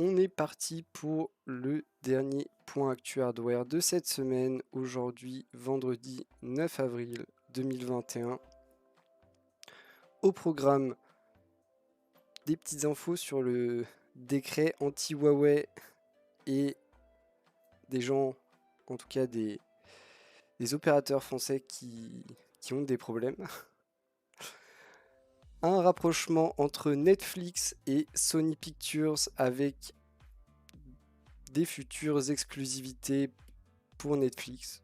on est parti pour le dernier point actu hardware de cette semaine, aujourd'hui vendredi 9 avril 2021. Au programme, des petites infos sur le décret anti-Huawei et des gens, en tout cas des opérateurs français qui ont des problèmes. Un rapprochement entre Netflix et Sony Pictures avec des futures exclusivités pour Netflix.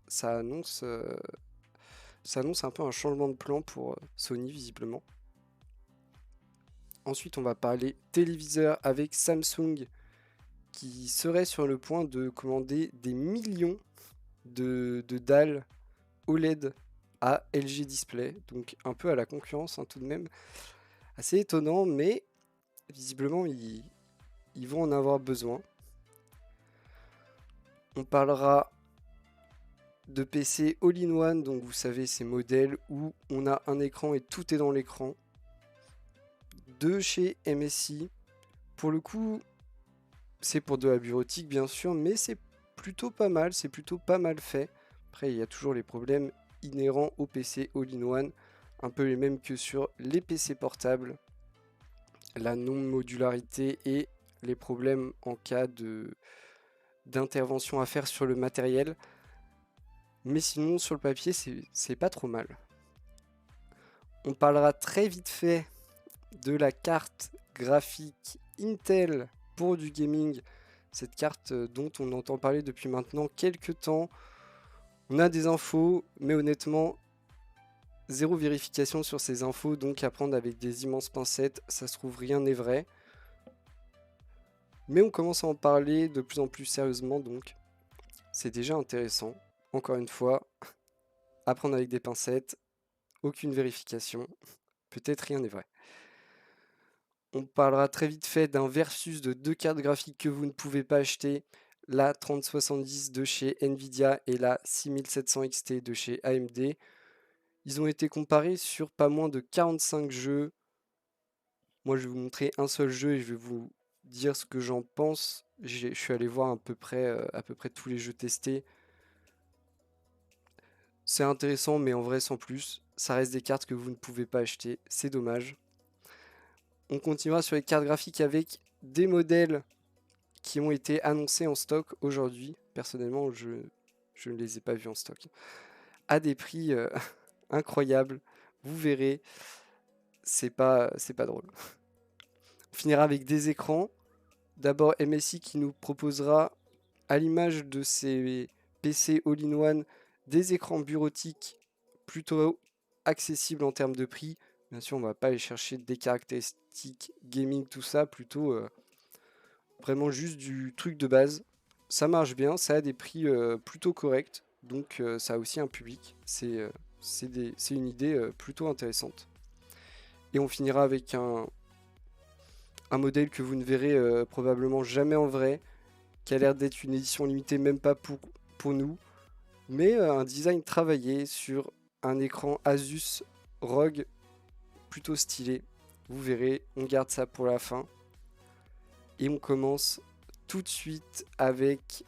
Ça annonce un peu un changement de plan pour Sony visiblement. Ensuite, on va parler téléviseur avec Samsung qui serait sur le point de commander des millions de dalles OLED à LG Display. Donc un peu à la concurrence tout de même. Assez étonnant, mais visiblement ils vont en avoir besoin. On parlera de PC all-in-one, donc vous savez ces modèles où on a un écran et tout est dans l'écran. De chez MSI. Pour le coup, c'est pour de la bureautique bien sûr, mais c'est plutôt pas mal, c'est plutôt pas mal fait. Après, il y a toujours les problèmes inhérents au PC all-in-one, un peu les mêmes que sur les PC portables. La non-modularité et les problèmes en cas d'intervention à faire sur le matériel. Mais sinon, sur le papier, c'est pas trop mal. On parlera très vite fait de la carte graphique Intel pour du gaming. Cette carte dont on entend parler depuis maintenant quelques temps. On a des infos, mais honnêtement, zéro vérification sur ces infos, donc à prendre avec des immenses pincettes. Ça se trouve, rien n'est vrai. Mais on commence à en parler de plus en plus sérieusement, donc c'est déjà intéressant. Encore une fois, à prendre avec des pincettes, aucune vérification. Peut-être rien n'est vrai. On parlera très vite fait d'un versus de deux cartes graphiques que vous ne pouvez pas acheter. La 3070 de chez Nvidia et la 6700 XT de chez AMD. Ils ont été comparés sur pas moins de 45 jeux. Moi, je vais vous montrer un seul jeu et je vais vous dire ce que j'en pense. Je suis allé voir à peu près tous les jeux testés. C'est intéressant, mais en vrai, sans plus. Ça reste des cartes que vous ne pouvez pas acheter. C'est dommage. On continuera sur les cartes graphiques avec des modèles qui ont été annoncés en stock aujourd'hui. Personnellement, je ne les ai pas vus en stock. À des prix incroyables. Vous verrez, c'est pas drôle. On finira avec des écrans. D'abord MSI qui nous proposera, à l'image de ces PC all-in-one, des écrans bureautiques plutôt accessibles en termes de prix. Bien sûr, on va pas aller chercher des caractéristiques gaming, tout ça, plutôt vraiment juste du truc de base. Ça marche bien, ça a des prix plutôt corrects, donc ça a aussi un public. C'est une idée plutôt intéressante. Et on finira avec un modèle que vous ne verrez probablement jamais en vrai, qui a l'air d'être une édition limitée, même pas pour nous, mais un design travaillé sur un écran Asus ROG plutôt stylé. Vous verrez, on garde ça pour la fin. Et on commence tout de suite avec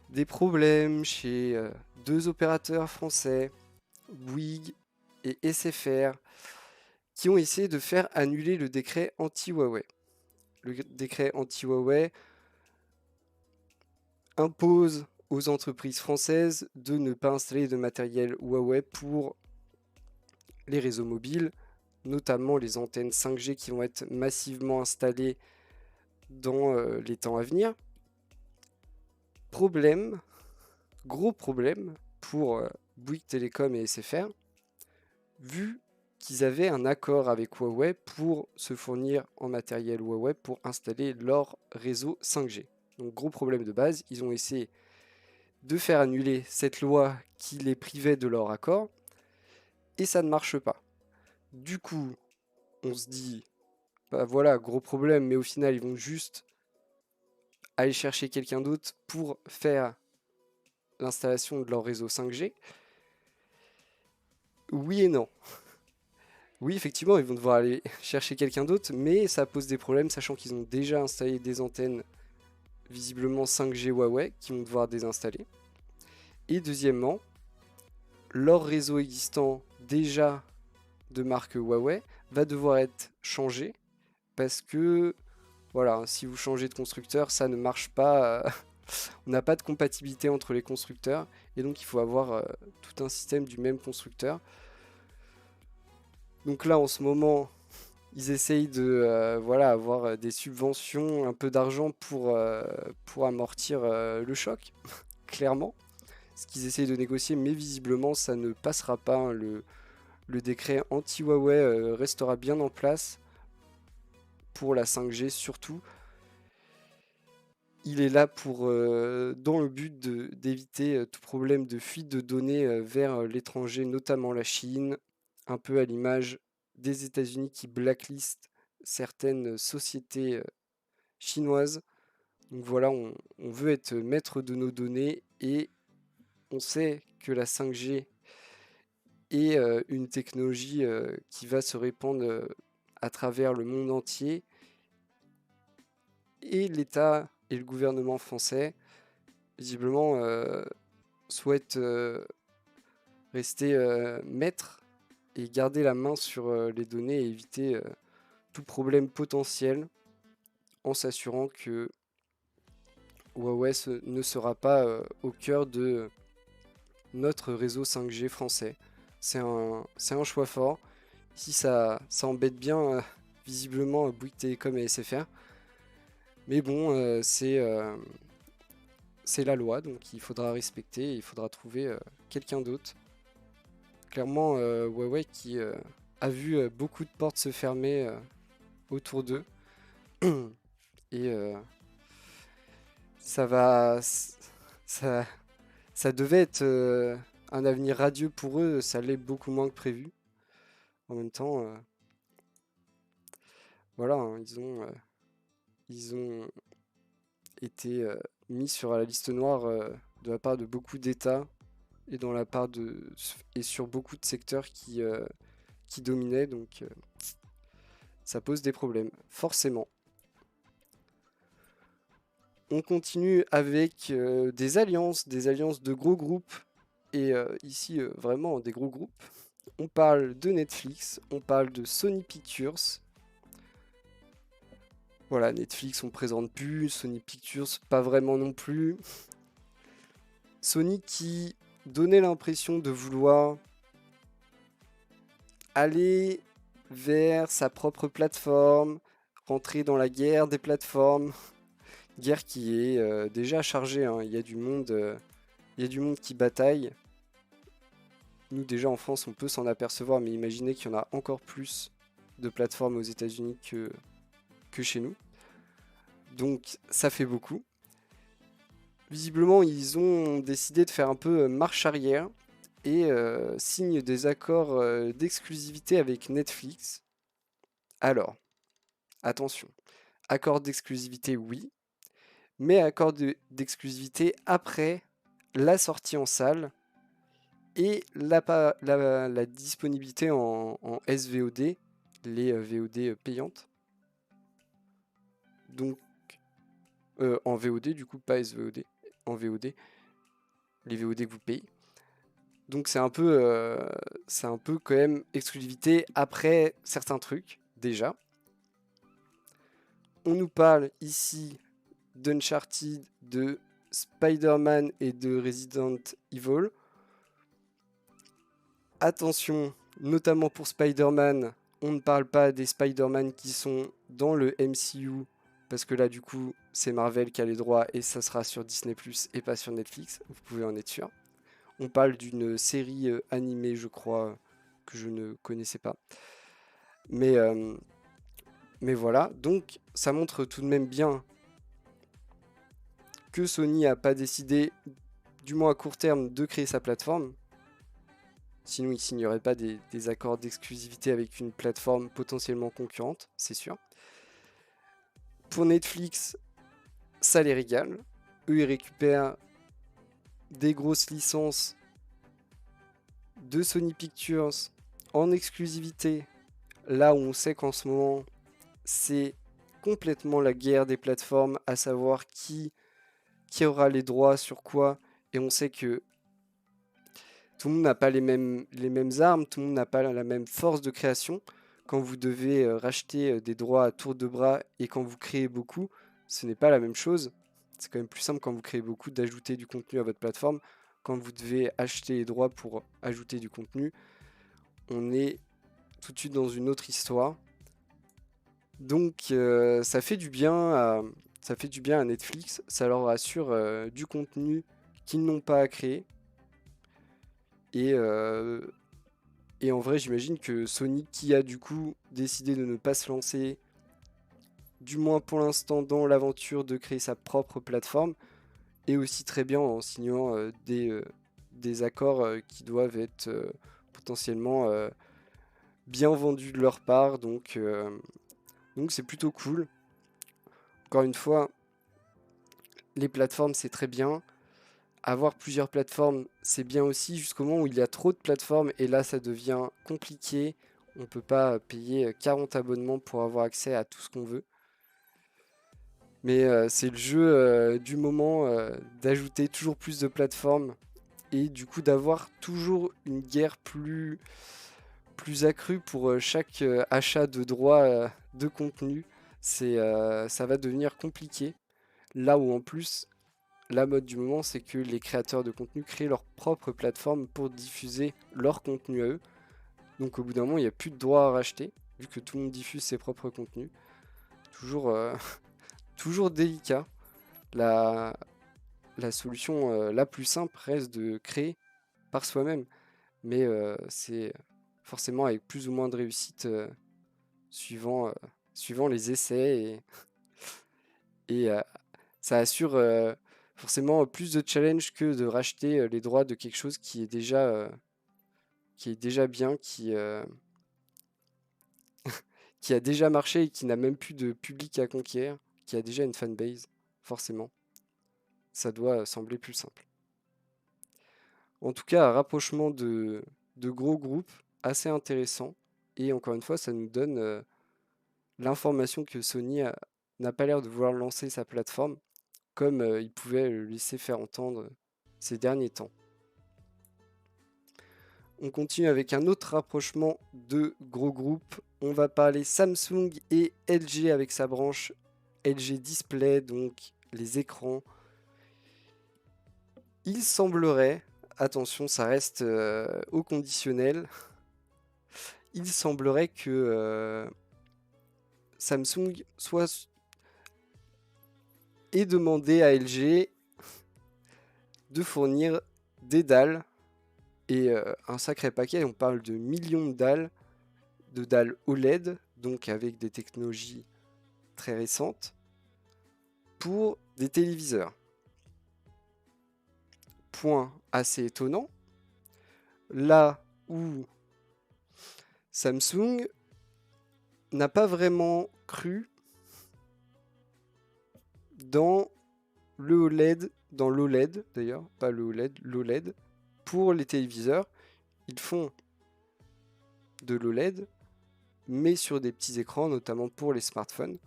des problèmes chez deux opérateurs français, Bouygues et SFR, qui ont essayé de faire annuler le décret anti-Huawei. Le décret anti-Huawei impose aux entreprises françaises de ne pas installer de matériel Huawei pour les réseaux mobiles, notamment les antennes 5G qui vont être massivement installées dans les temps à venir. Problème, gros problème pour Bouygues Telecom et SFR, vu qu'ils avaient un accord avec Huawei pour se fournir en matériel Huawei pour installer leur réseau 5G. Donc gros problème de base, ils ont essayé de faire annuler cette loi qui les privait de leur accord, et ça ne marche pas. Du coup, on se dit, bah voilà, gros problème, mais au final, ils vont juste aller chercher quelqu'un d'autre pour faire l'installation de leur réseau 5G. Oui et non. Oui, effectivement, ils vont devoir aller chercher quelqu'un d'autre, mais ça pose des problèmes, sachant qu'ils ont déjà installé des antennes visiblement 5G Huawei qui vont devoir désinstaller. Et deuxièmement, leur réseau existant déjà de marque Huawei va devoir être changé parce que voilà, si vous changez de constructeur, ça ne marche pas. On n'a pas de compatibilité entre les constructeurs et donc il faut avoir tout un système du même constructeur. Donc là, en ce moment, ils essayent de voilà, avoir des subventions, un peu d'argent pour amortir le choc, clairement. Ce qu'ils essayent de négocier, mais visiblement, ça ne passera pas, hein. Le décret anti-Huawei restera bien en place pour la 5G surtout. Il est là pour, dans le but d'éviter tout problème de fuite de données vers l'étranger, notamment la Chine, un peu à l'image des États-Unis qui blacklistent certaines sociétés chinoises. Donc voilà, on veut être maître de nos données et on sait que la 5G est une technologie qui va se répandre à travers le monde entier et l'État et le gouvernement français visiblement souhaitent rester maître et garder la main sur les données et éviter tout problème potentiel en s'assurant que Huawei ne sera pas au cœur de notre réseau 5G français. C'est un choix fort. Ici, ça embête bien visiblement Bouygues Télécom et SFR. Mais bon, c'est la loi, donc il faudra respecter et il faudra trouver quelqu'un d'autre. Clairement, Huawei qui a vu beaucoup de portes se fermer autour d'eux. Et ça va. Ça, ça devait être un avenir radieux pour eux, ça l'est beaucoup moins que prévu. En même temps, voilà, hein, ils ont été mis sur la liste noire de la part de beaucoup d'États et et sur beaucoup de secteurs qui dominaient, donc ça pose des problèmes, forcément. On continue avec des alliances de gros groupes, et ici vraiment des gros groupes. On parle de Netflix, on parle de Sony Pictures. Voilà, Netflix on présente plus, Sony Pictures pas vraiment non plus. Sony qui donnait l'impression de vouloir aller vers sa propre plateforme, rentrer dans la guerre des plateformes, guerre qui est déjà chargée, hein. Il y a du monde qui bataille. Nous déjà en France on peut s'en apercevoir, mais imaginez qu'il y en a encore plus de plateformes aux États-Unis que chez nous. Donc ça fait beaucoup. Visiblement ils ont décidé de faire un peu marche arrière et signent des accords d'exclusivité avec Netflix. Alors, attention, accord d'exclusivité oui, mais accord d'exclusivité après la sortie en salle et la disponibilité en SVOD, les VOD payantes. Donc en VOD du coup, pas SVOD, en VOD, les VOD que vous payez. Donc c'est un peu quand même exclusivité après certains trucs déjà. On nous parle ici d'Uncharted, de Spider-Man et de Resident Evil. Attention, notamment pour Spider-Man, on ne parle pas des Spider-Man qui sont dans le MCU, parce que là du coup c'est Marvel qui a les droits et ça sera sur Disney ⁇ et pas sur Netflix, vous pouvez en être sûr. On parle d'une série animée je crois, que je ne connaissais pas. Mais, euh, mais voilà, donc ça montre tout de même bien que Sony n'a pas décidé, du moins à court terme, de créer sa plateforme. Sinon, il ne signerait pas des accords d'exclusivité avec une plateforme potentiellement concurrente, c'est sûr. Pour Netflix, ça les régale. Eux, ils récupèrent des grosses licences de Sony Pictures en exclusivité Là où on sait qu'en ce moment, c'est complètement la guerre des plateformes, à savoir qui aura les droits sur quoi, et on sait que tout le monde n'a pas les mêmes armes, tout le monde n'a pas la même force de création. Quand vous devez racheter des droits à tour de bras et quand vous créez beaucoup, ce n'est pas la même chose. C'est quand même plus simple quand vous créez beaucoup d'ajouter du contenu à votre plateforme. Quand vous devez acheter les droits pour ajouter du contenu, on est tout de suite dans une autre histoire. Donc ça fait du bien à Netflix, ça leur assure du contenu qu'ils n'ont pas à créer. Et en vrai, j'imagine que Sony, qui a du coup décidé de ne pas se lancer, du moins pour l'instant, dans l'aventure de créer sa propre plateforme, est aussi très bien en signant des accords qui doivent être potentiellement bien vendus de leur part. Donc c'est plutôt cool. Encore une fois, les plateformes, c'est très bien. Avoir plusieurs plateformes, c'est bien aussi, jusqu'au moment où il y a trop de plateformes, et là, ça devient compliqué. On ne peut pas payer 40 abonnements pour avoir accès à tout ce qu'on veut. Mais c'est le jeu du moment d'ajouter toujours plus de plateformes et du coup d'avoir toujours une guerre plus accrue pour chaque achat de droits de contenu. Ça va devenir compliqué. Là où en plus, la mode du moment, c'est que les créateurs de contenu créent leur propre plateforme pour diffuser leur contenu à eux. Donc au bout d'un moment, il n'y a plus de droits à racheter, vu que tout le monde diffuse ses propres contenus. Toujours, toujours délicat. La, la solution la plus simple reste de créer par soi-même. Mais c'est forcément avec plus ou moins de réussite suivant les essais. Et ça assure forcément plus de challenge que de racheter les droits de quelque chose qui est déjà bien, qui a déjà marché et qui n'a même plus de public à conquérir, qui a déjà une fanbase, forcément. Ça doit sembler plus simple. En tout cas, un rapprochement de gros groupes assez intéressant. Et encore une fois, ça nous donne l'information que n'a pas l'air de vouloir lancer sa plateforme comme il pouvait le laisser faire entendre ces derniers temps. On continue avec un autre rapprochement de gros groupes. On va parler Samsung et LG avec sa branche LG Display, donc les écrans. Il semblerait, attention, ça reste au conditionnel, il semblerait que Samsung ait demandé à LG de fournir des dalles et un sacré paquet. On parle de millions de dalles OLED, donc avec des technologies très récentes, pour des téléviseurs. Point assez étonnant, là où Samsung n'a pas vraiment cru dans le OLED, dans l'OLED d'ailleurs, pas le OLED, l'OLED, pour les téléviseurs. Ils font de l'OLED, mais sur des petits écrans, notamment pour les smartphones,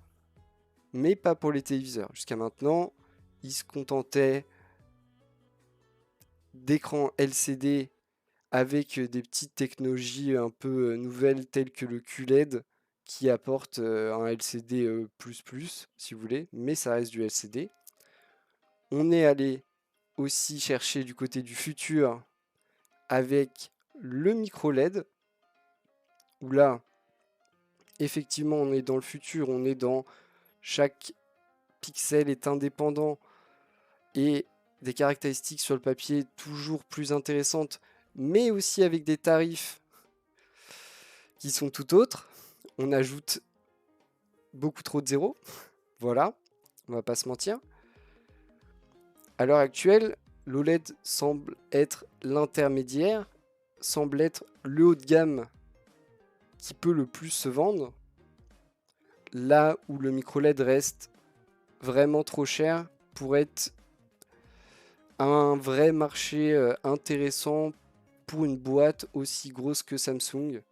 mais pas pour les téléviseurs. Jusqu'à maintenant, ils se contentaient d'écrans LCD avec des petites technologies un peu nouvelles telles que le QLED qui apporte un LCD si vous voulez, mais ça reste du LCD. On est allé aussi chercher du côté du futur avec le micro LED, où là, effectivement, on est dans le futur, on est dans chaque pixel est indépendant et des caractéristiques sur le papier toujours plus intéressantes, mais aussi avec des tarifs qui sont tout autres. On ajoute beaucoup trop de zéros, voilà, on va pas se mentir. À l'heure actuelle, l'OLED semble être l'intermédiaire, semble être le haut de gamme qui peut le plus se vendre, là où le micro LED reste vraiment trop cher pour être un vrai marché intéressant pour une boîte aussi grosse que Samsung.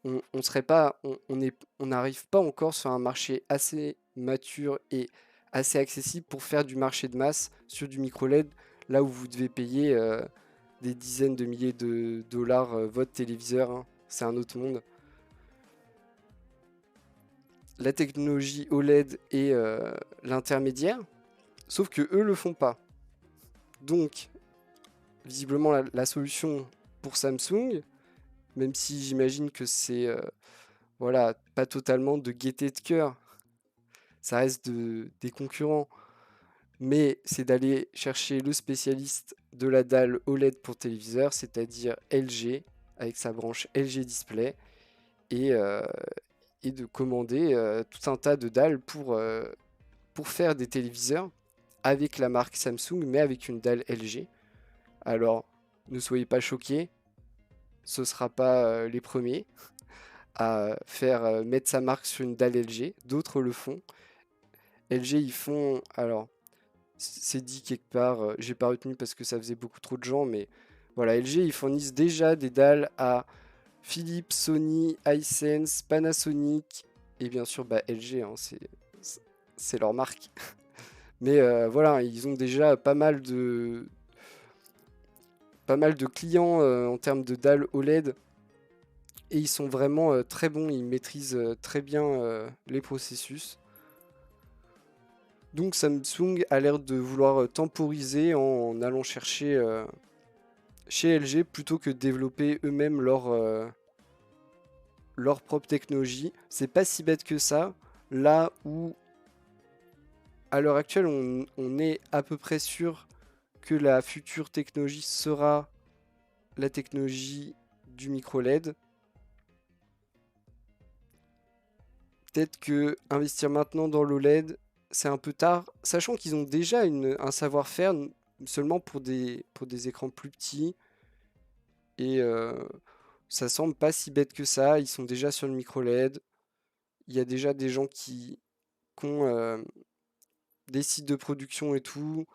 on serait pas, on n'arrive pas encore sur un marché assez mature et assez accessible pour faire du marché de masse sur du micro LED, là où vous devez payer des dizaines de milliers de dollars votre téléviseur, hein. C'est un autre monde. La technologie OLED est l'intermédiaire, sauf que eux le font pas. Donc, visiblement, la solution pour Samsung, même si j'imagine que c'est voilà, pas totalement de gaieté de cœur, ça reste des concurrents, mais c'est d'aller chercher le spécialiste de la dalle OLED pour téléviseur, c'est-à-dire LG, avec sa branche LG Display, et, euh, et de commander tout un tas de dalles pour faire des téléviseurs avec la marque Samsung, mais avec une dalle LG. Alors, ne soyez pas choqués, ce ne sera pas les premiers à faire mettre sa marque sur une dalle LG, d'autres le font. LG, ils font, alors, c'est dit quelque part, j'ai pas retenu parce que ça faisait beaucoup trop de gens, mais voilà, LG, ils fournissent déjà des dalles à Philips, Sony, Hisense, Panasonic, et bien sûr, bah, LG, hein, c'est leur marque. Mais voilà, ils ont déjà pas mal de clients en termes de dalles OLED, et ils sont vraiment très bons, ils maîtrisent très bien les processus. Donc Samsung a l'air de vouloir temporiser en allant chercher chez LG plutôt que de développer eux-mêmes leur propre technologie. C'est pas si bête que ça, là où à l'heure actuelle on est à peu près sûr que la future technologie sera la technologie du micro LED. Peut-être que investir maintenant dans l'OLED, c'est un peu tard, sachant qu'ils ont déjà un savoir-faire seulement pour des écrans plus petits. Et ça semble pas si bête que ça. Ils sont déjà sur le micro LED. Il y a déjà des gens qui ont des sites de production et tout.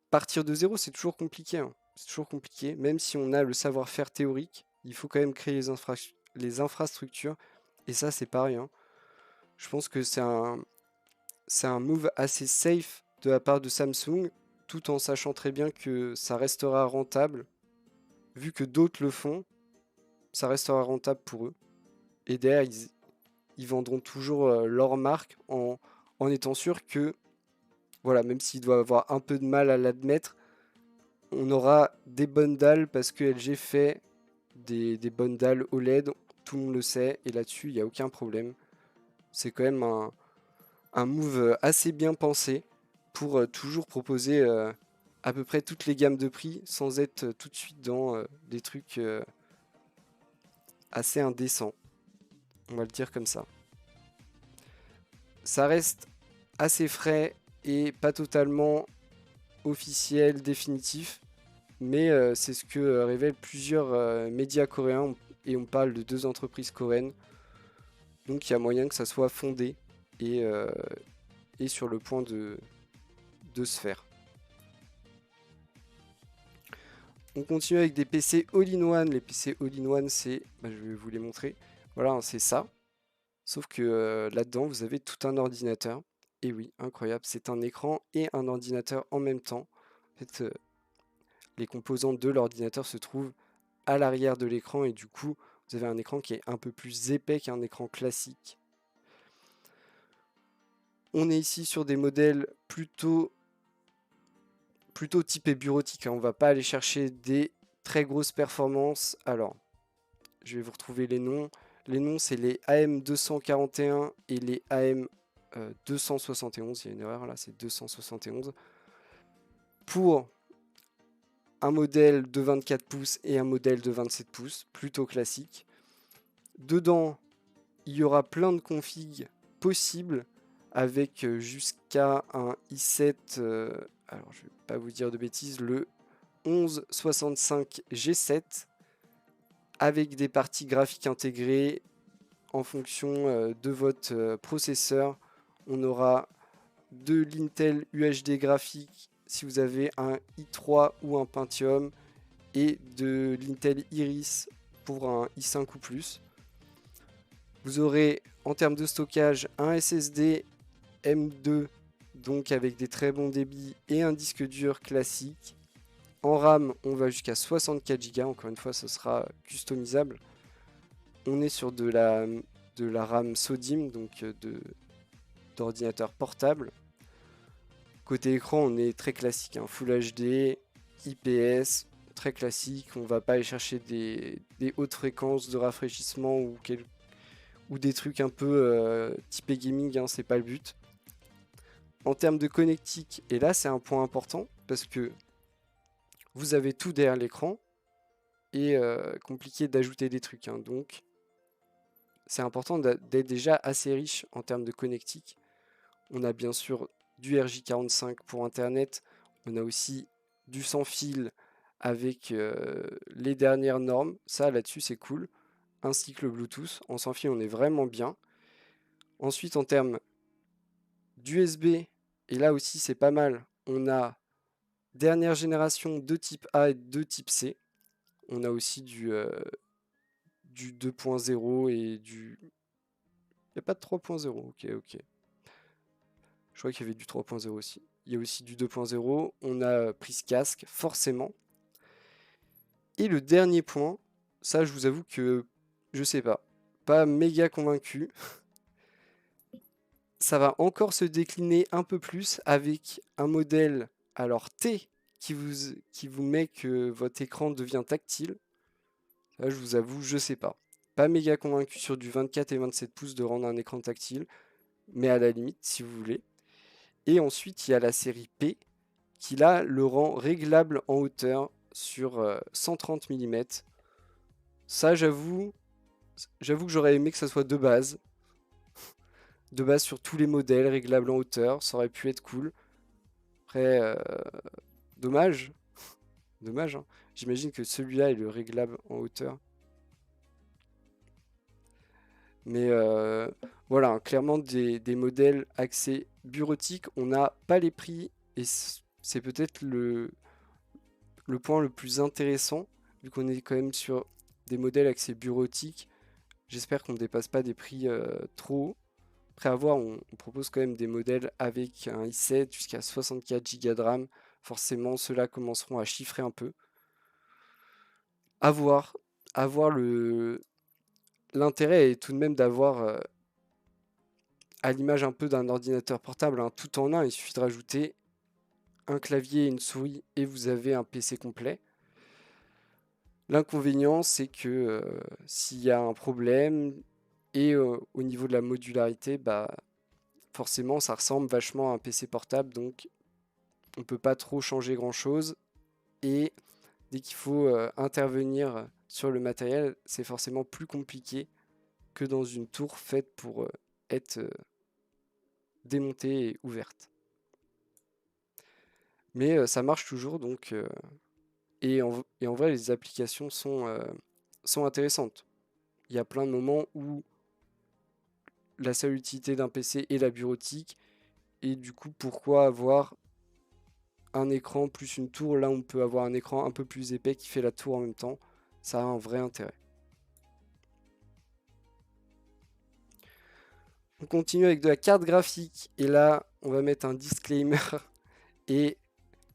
Partir de zéro, c'est toujours compliqué, hein. C'est toujours compliqué. Même si on a le savoir-faire théorique, il faut quand même créer les infrastructures. Et ça, c'est pas rien. Je pense que c'est un move assez safe de la part de Samsung, tout en sachant très bien que ça restera rentable. Vu que d'autres le font, ça restera rentable pour eux. Et derrière, ils vendront toujours leur marque en étant sûr que, voilà, même s'ils doivent avoir un peu de mal à l'admettre, on aura des bonnes dalles parce que LG fait des bonnes dalles OLED, tout le monde le sait, et là-dessus, il n'y a aucun problème. C'est quand même un move assez bien pensé pour toujours proposer à peu près toutes les gammes de prix sans être tout de suite dans des trucs assez indécents. On va le dire comme ça. Ça reste assez frais et pas totalement officiel, définitif, mais c'est ce que révèlent plusieurs médias coréens et on parle de deux entreprises coréennes. Donc il y a moyen que ça soit fondé et, euh, et sur le point de se faire. On continue avec des PC all-in-one. Les PC all-in-one, c'est, bah, je vais vous les montrer. Voilà, hein, c'est ça. Sauf que là-dedans, vous avez tout un ordinateur. Et oui, incroyable, c'est un écran et un ordinateur en même temps. En fait, les composants de l'ordinateur se trouvent à l'arrière de l'écran et du coup, vous avez un écran qui est un peu plus épais qu'un écran classique. On est ici sur des modèles plutôt typés bureautiques, hein. On va pas aller chercher des très grosses performances. Alors, je vais vous retrouver les noms. Les noms, c'est les AM241 et les AM271. Il y a une erreur là, c'est 271. Pour un modèle de 24 pouces et un modèle de 27 pouces, plutôt classique. Dedans, il y aura plein de configs possibles avec jusqu'à un i7, alors je vais pas vous dire de bêtises, le 1165 G7 avec des parties graphiques intégrées en fonction de votre processeur. On aura de l'Intel UHD graphique si vous avez un i3 ou un Pentium et de l'Intel Iris pour un i5 ou plus. Vous aurez en termes de stockage un SSD M2, donc avec des très bons débits, et un disque dur classique. En RAM, on va jusqu'à 64 Go, encore une fois, ce sera customisable. On est sur de la RAM SODIMM, donc d'ordinateur portable. Côté écran, on est très classique, hein, Full HD, IPS, très classique. On va pas aller chercher des hautes fréquences de rafraîchissement ou des trucs un peu typés gaming, hein, c'est pas le but. En termes de connectique, et là c'est un point important parce que vous avez tout derrière l'écran et compliqué d'ajouter des trucs, hein, donc c'est important d'être déjà assez riche en termes de connectique. On a bien sûr du RJ45 pour Internet, on a aussi du sans fil avec les dernières normes, ça là-dessus c'est cool, ainsi que le Bluetooth, en sans fil on est vraiment bien. Ensuite en termes d'USB, et là aussi c'est pas mal, on a dernière génération de type A et de type C, on a aussi du 2.0 et du... Il n'y a pas de 3.0, ok. Je crois qu'il y avait du 3.0 aussi. Il y a aussi du 2.0, on a prise casque, forcément. Et le dernier point, ça je vous avoue que je sais pas méga convaincu. Ça va encore se décliner un peu plus avec un modèle, alors T, qui vous met que votre écran devient tactile. Là, je vous avoue, je sais pas. Pas méga convaincu sur du 24 et 27 pouces de rendre un écran tactile, mais à la limite, si vous voulez. Et ensuite, il y a la série P, qui là le rend réglable en hauteur sur 130 mm. Ça, j'avoue que j'aurais aimé que ça soit de base. De base sur tous les modèles, réglable en hauteur, ça aurait pu être cool. Après, dommage. Dommage, hein. J'imagine que celui-là est le réglable en hauteur. Mais voilà, hein, clairement des modèles axés bureautique. On n'a pas les prix et c'est peut-être le point le plus intéressant, vu qu'on est quand même sur des modèles axés bureautique. J'espère qu'on ne dépasse pas des prix trop hauts. Après avoir, on propose quand même des modèles avec un i7 jusqu'à 64 Go de RAM. Forcément, ceux-là commenceront à chiffrer un peu. Avoir l'intérêt est tout de même d'avoir, à l'image un peu d'un ordinateur portable, hein, tout en un. Il suffit de rajouter un clavier et une souris et vous avez un PC complet. L'inconvénient, c'est que s'il y a un problème et au niveau de la modularité, bah forcément, ça ressemble vachement à un PC portable, donc on ne peut pas trop changer grand-chose. Et dès qu'il faut intervenir sur le matériel, c'est forcément plus compliqué que dans une tour faite pour être démontée et ouverte. Mais ça marche toujours, donc et en vrai, les applications sont intéressantes. Il y a plein de moments où la seule utilité d'un PC est la bureautique, et du coup, pourquoi avoir un écran plus une tour, là on peut avoir un écran un peu plus épais qui fait la tour en même temps, ça a un vrai intérêt. On continue avec de la carte graphique, et là on va mettre un disclaimer, et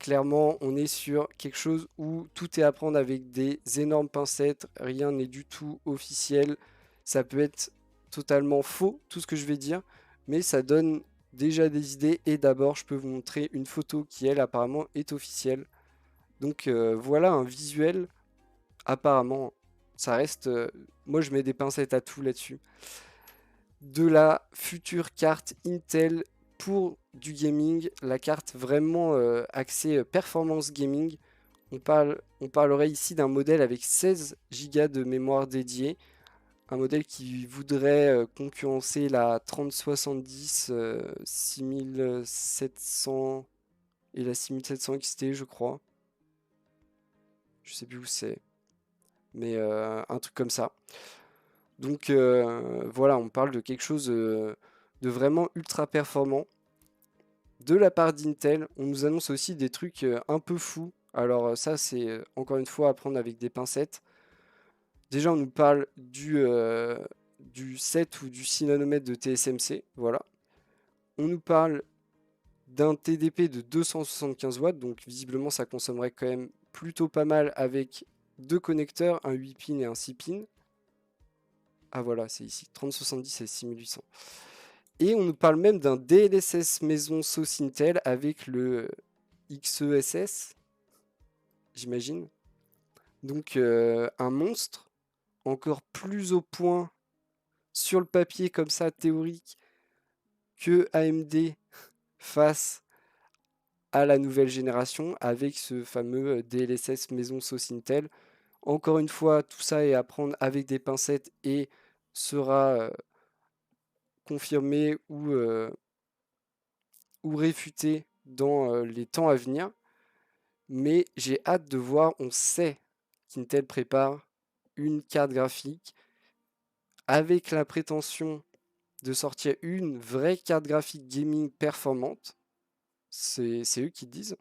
clairement on est sur quelque chose où tout est à prendre avec des énormes pincettes, rien n'est du tout officiel, ça peut être totalement faux tout ce que je vais dire, mais ça donne déjà des idées, et d'abord je peux vous montrer une photo qui elle apparemment est officielle. Donc voilà un visuel, apparemment, ça reste... moi je mets des pincettes à tout là-dessus. De la future carte Intel pour du gaming, la carte vraiment axée performance gaming. On parlerait ici d'un modèle avec 16 Go de mémoire dédiée. Un modèle qui voudrait concurrencer la 3070 6700 et la 6700 XT, je crois. Je sais plus où c'est, mais un truc comme ça. Donc voilà, on parle de quelque chose de vraiment ultra performant. De la part d'Intel, on nous annonce aussi des trucs un peu fous. Alors ça, c'est encore une fois à prendre avec des pincettes. Déjà, on nous parle du 7 ou du 6 nanomètres de TSMC, voilà. On nous parle d'un TDP de 275 watts, donc visiblement ça consommerait quand même plutôt pas mal avec deux connecteurs, un 8 pins et un 6 pins. Ah voilà, c'est ici, 3070 et 6800. Et on nous parle même d'un DLSS maison sauce Intel avec le XESS, j'imagine. Donc un monstre, encore plus au point sur le papier comme ça, théorique, que AMD face à la nouvelle génération avec ce fameux DLSS maison sauce Intel. Encore une fois, tout ça est à prendre avec des pincettes et sera confirmé ou réfuté dans les temps à venir. Mais j'ai hâte de voir, on sait qu'Intel prépare une carte graphique avec la prétention de sortir une vraie carte graphique gaming performante. C'est eux qui disent.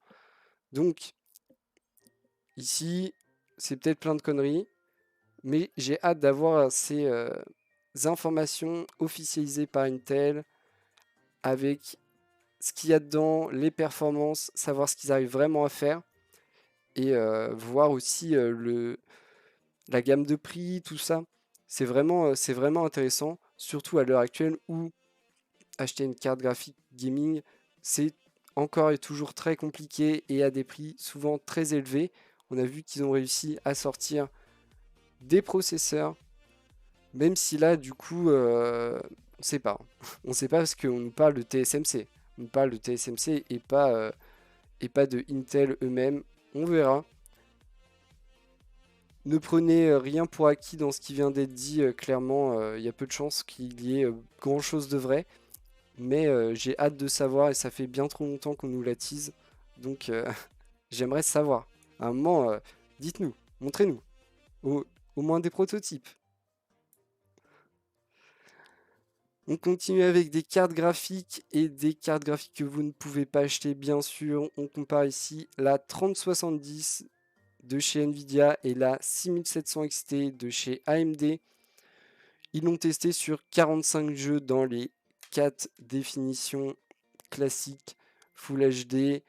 Donc, ici, c'est peut-être plein de conneries, mais j'ai hâte d'avoir ces informations officialisées par Intel avec ce qu'il y a dedans, les performances, savoir ce qu'ils arrivent vraiment à faire et voir aussi la gamme de prix, tout ça. C'est vraiment intéressant, surtout à l'heure actuelle où acheter une carte graphique gaming, c'est encore et toujours très compliqué et à des prix souvent très élevés. On a vu qu'ils ont réussi à sortir des processeurs, même si là, du coup, on ne sait pas. On ne sait pas parce qu'on nous parle de TSMC. On nous parle de TSMC et pas de Intel eux-mêmes. On verra. Ne prenez rien pour acquis dans ce qui vient d'être dit. Clairement, il y a peu de chances qu'il y ait grand-chose de vrai. Mais j'ai hâte de savoir et ça fait bien trop longtemps qu'on nous l'attise. Donc j'aimerais savoir. À un moment, dites-nous, montrez-nous. Au, au moins des prototypes. On continue avec des cartes graphiques et des cartes graphiques que vous ne pouvez pas acheter, bien sûr. On compare ici la 3070 de chez Nvidia et la 6700 XT de chez AMD. Ils l'ont testé sur 45 jeux dans les 4 définitions classiques Full HD,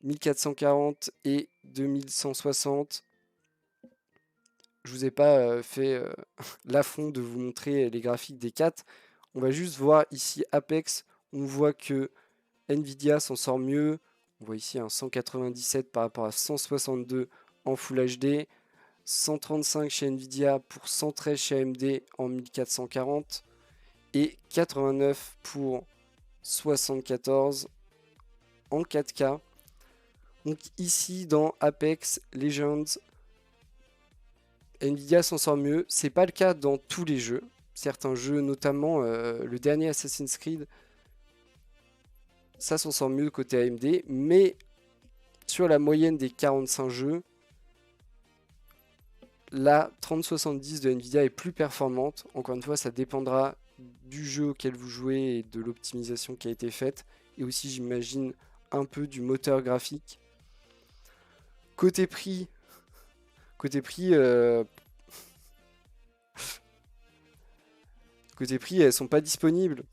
1440 et 2160. Je vous ai pas fait l'affront de vous montrer les graphiques des 4. On va juste voir ici Apex. On voit que Nvidia s'en sort mieux. On voit ici un 197 par rapport à 162 en Full HD. 135 chez Nvidia pour 113 chez AMD en 1440. Et 89 pour 74 en 4K. Donc ici dans Apex Legends, Nvidia s'en sort mieux. C'est pas le cas dans tous les jeux. Certains jeux, notamment le dernier Assassin's Creed, ça s'en sort mieux côté AMD. Mais sur la moyenne des 45 jeux, la 3070 de Nvidia est plus performante. Encore une fois, ça dépendra du jeu auquel vous jouez et de l'optimisation qui a été faite. Et aussi, j'imagine, un peu du moteur graphique. Côté prix, côté prix, côté prix, elles sont pas disponibles.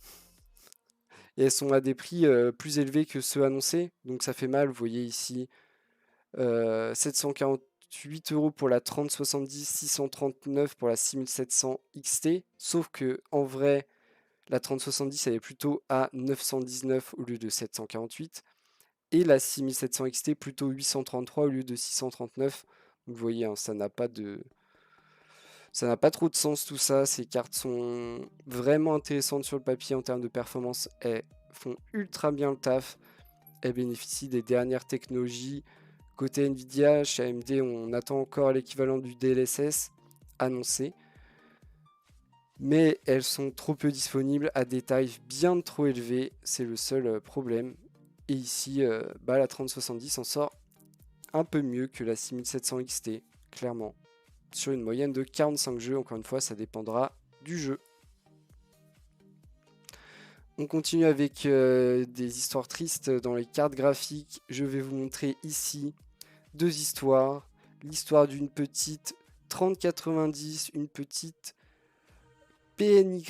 Et elles sont à des prix plus élevés que ceux annoncés. Donc ça fait mal, vous voyez ici. 748 € pour la 3070, 639 pour la 6700 XT. Sauf que en vrai, la 3070 elle est plutôt à 919 au lieu de 748. Et la 6700 XT plutôt 833 au lieu de 639. Donc vous voyez, hein, ça n'a pas trop de sens tout ça. Ces cartes sont vraiment intéressantes sur le papier en termes de performance. Elles font ultra bien le taf. Elles bénéficient des dernières technologies. Côté Nvidia, chez AMD, on attend encore l'équivalent du DLSS annoncé. Mais elles sont trop peu disponibles à des tarifs bien trop élevés. C'est le seul problème. Et ici, la 3070 s'en sort un peu mieux que la 6700 XT, clairement. Sur une moyenne de 45 jeux, encore une fois, ça dépendra du jeu. On continue avec des histoires tristes dans les cartes graphiques. Je vais vous montrer ici deux histoires. L'histoire d'une petite 3090, une petite PNY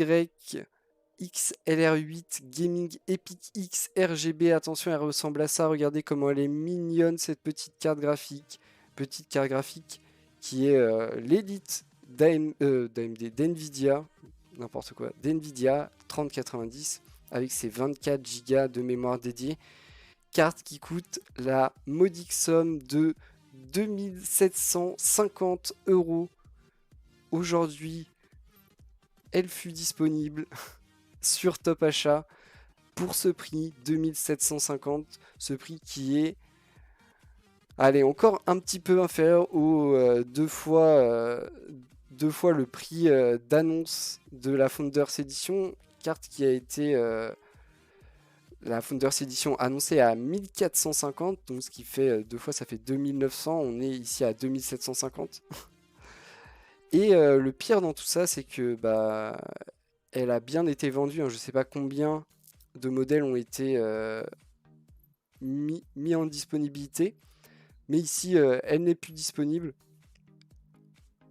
XLR8 Gaming Epic X RGB. Attention, elle ressemble à ça. Regardez comment elle est mignonne, cette petite carte graphique. Petite carte graphique qui est l'élite d'NVIDIA, n'importe quoi, d'NVIDIA 3090 avec ses 24 Go de mémoire dédiée. Carte qui coûte la modique somme de 2750 € aujourd'hui. Elle fut disponible sur Top Achat pour ce prix 2750, ce prix qui est, allez, encore un petit peu inférieur aux deux fois le prix d'annonce de la Founders Edition, carte qui a été la Founders Edition annoncée à 1450, donc ce qui fait deux fois, ça fait 2900, on est ici à 2750. Et le pire dans tout ça, c'est que bah, elle a bien été vendue, hein. Je ne sais pas combien de modèles ont été mis en disponibilité, mais ici, elle n'est plus disponible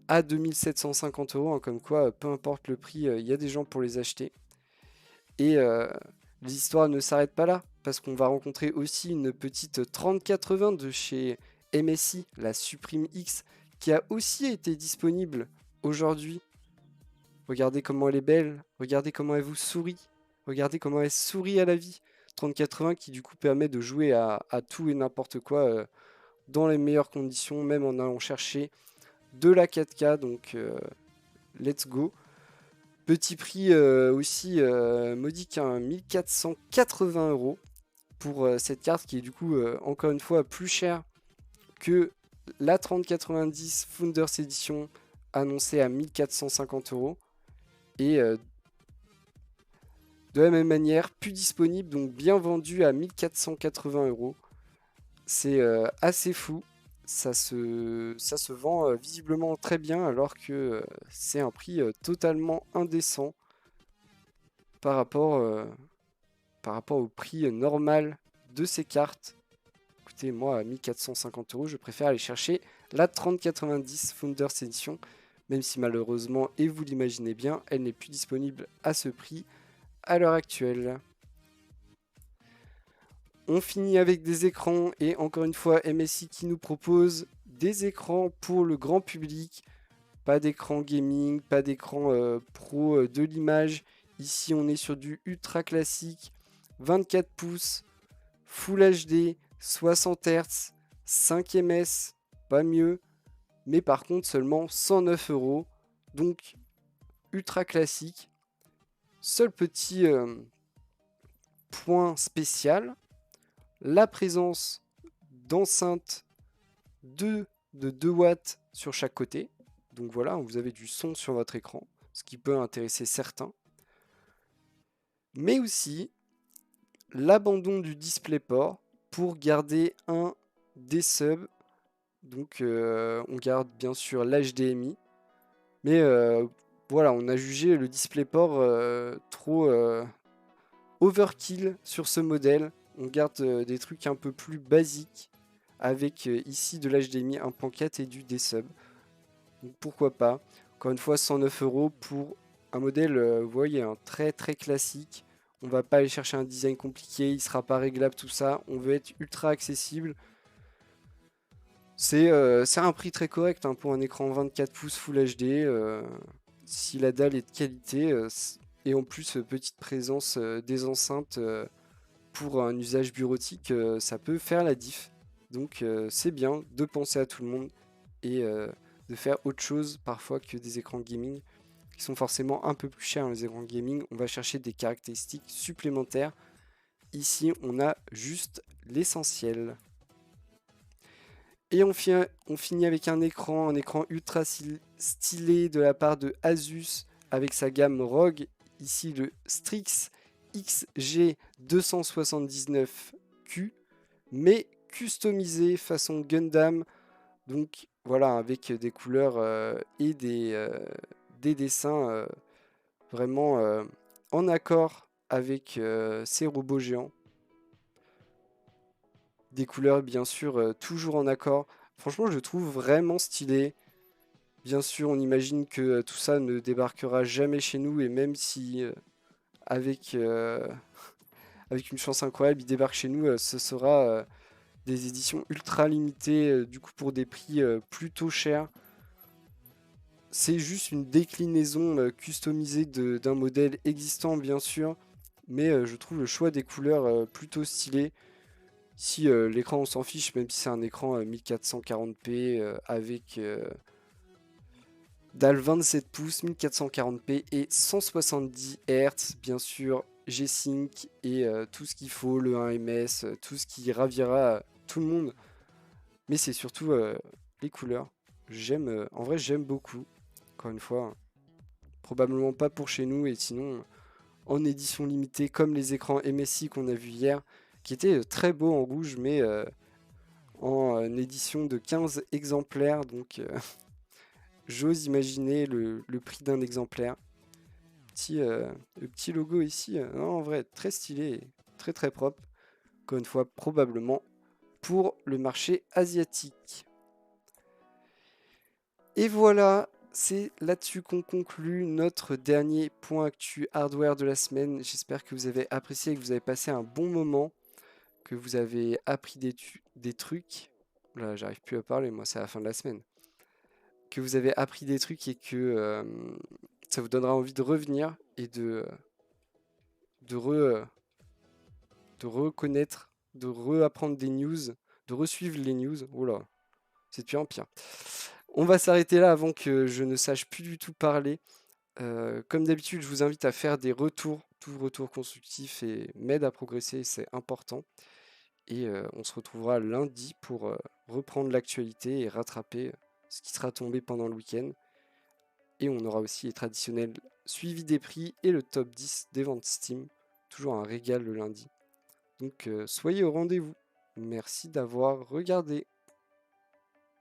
à 2750 €, hein, comme quoi, peu importe le prix, il y a des gens pour les acheter. Et l'histoire ne s'arrête pas là, parce qu'on va rencontrer aussi une petite 3080 de chez MSI, la Supreme X, qui a aussi été disponible aujourd'hui. Regardez comment elle est belle, regardez comment elle vous sourit, regardez comment elle sourit à la vie. 3080 qui du coup permet de jouer à tout et n'importe quoi dans les meilleures conditions, même en allant chercher de la 4K, donc let's go. Petit prix aussi modique, hein, 1480 € pour cette carte qui est du coup encore une fois plus chère que la 3090 Founders Edition annoncée à 1450 €. Et de la même manière, plus disponible, donc bien vendu à 1480 €. C'est assez fou. Ça se vend visiblement très bien alors que c'est un prix totalement indécent par rapport au prix normal de ces cartes. Écoutez, moi à 1450 €, je préfère aller chercher la 3090 Founders Edition, même si malheureusement, et vous l'imaginez bien, elle n'est plus disponible à ce prix à l'heure actuelle. On finit avec des écrans et encore une fois MSI qui nous propose des écrans pour le grand public. Pas d'écran gaming, pas d'écran pro de l'image. Ici on est sur du ultra classique, 24 pouces, Full HD, 60 Hz, 5 ms, pas mieux. Mais par contre seulement 109 €. Donc ultra classique. Seul petit point spécial, la présence d'enceintes de 2 watts sur chaque côté. Donc voilà, vous avez du son sur votre écran, ce qui peut intéresser certains. Mais aussi l'abandon du DisplayPort pour garder un des subs. Donc on garde bien sûr l'HDMI. Mais voilà, on a jugé le DisplayPort trop overkill sur ce modèle. On garde des trucs un peu plus basiques avec ici de l'HDMI 1.4 et du D-Sub. Donc pourquoi pas. Encore une fois, 109 € pour un modèle, vous voyez, un très très classique. On va pas aller chercher un design compliqué, il sera pas réglable tout ça. On veut être ultra accessible. C'est un prix très correct hein, pour un écran 24 pouces Full HD. Si la dalle est de qualité, et en plus petite présence des enceintes pour un usage bureautique, ça peut faire la diff. Donc c'est bien de penser à tout le monde et de faire autre chose parfois que des écrans gaming qui sont forcément un peu plus chers. Les écrans gaming, on va chercher des caractéristiques supplémentaires. Ici, on a juste l'essentiel. Et on finit avec un écran ultra stylé de la part de Asus avec sa gamme ROG. Ici le Strix XG279Q, mais customisé façon Gundam. Donc voilà, avec des couleurs et des dessins vraiment en accord avec ces robots géants. Des couleurs bien sûr toujours en accord. Franchement je le trouve vraiment stylé. Bien sûr, on imagine que tout ça ne débarquera jamais chez nous et même si avec, avec une chance incroyable, il débarque chez nous, ce sera des éditions ultra limitées, du coup pour des prix plutôt chers. C'est juste une déclinaison customisée d'un modèle existant, bien sûr, mais je trouve le choix des couleurs plutôt stylé. Si l'écran on s'en fiche, même si c'est un écran 1440p avec dalle 27 pouces, 1440p et 170 Hz, bien sûr, G-Sync et tout ce qu'il faut, le 1ms, tout ce qui ravira tout le monde. Mais c'est surtout les couleurs. J'aime, en vrai, j'aime beaucoup. Encore une fois, probablement pas pour chez nous et sinon en édition limitée comme les écrans MSI qu'on a vu hier, qui étaient très beaux en rouge, mais en édition de 15 exemplaires. Donc j'ose imaginer le prix d'un exemplaire. Le petit logo ici, non, en vrai, très stylé, et très très propre. Encore une fois, probablement pour le marché asiatique. Et voilà, c'est là-dessus qu'on conclut notre dernier point actu hardware de la semaine. J'espère que vous avez apprécié et que vous avez passé un bon moment, que vous avez appris des trucs. Là, j'arrive plus à parler, moi, c'est à la fin de la semaine. Que vous avez appris des trucs et que ça vous donnera envie de revenir et de, re- de reconnaître, de reapprendre des news, de resuivre les news. Oh là, c'est de pire en pire. On va s'arrêter là avant que je ne sache plus du tout parler. Comme d'habitude, je vous invite à faire des retours. Tout retour constructif et m'aide à progresser, c'est important. Et on se retrouvera lundi pour reprendre l'actualité et rattraper ce qui sera tombé pendant le week-end. Et on aura aussi les traditionnels suivis des prix et le top 10 des ventes Steam. Toujours un régal le lundi. Donc soyez au rendez-vous. Merci d'avoir regardé.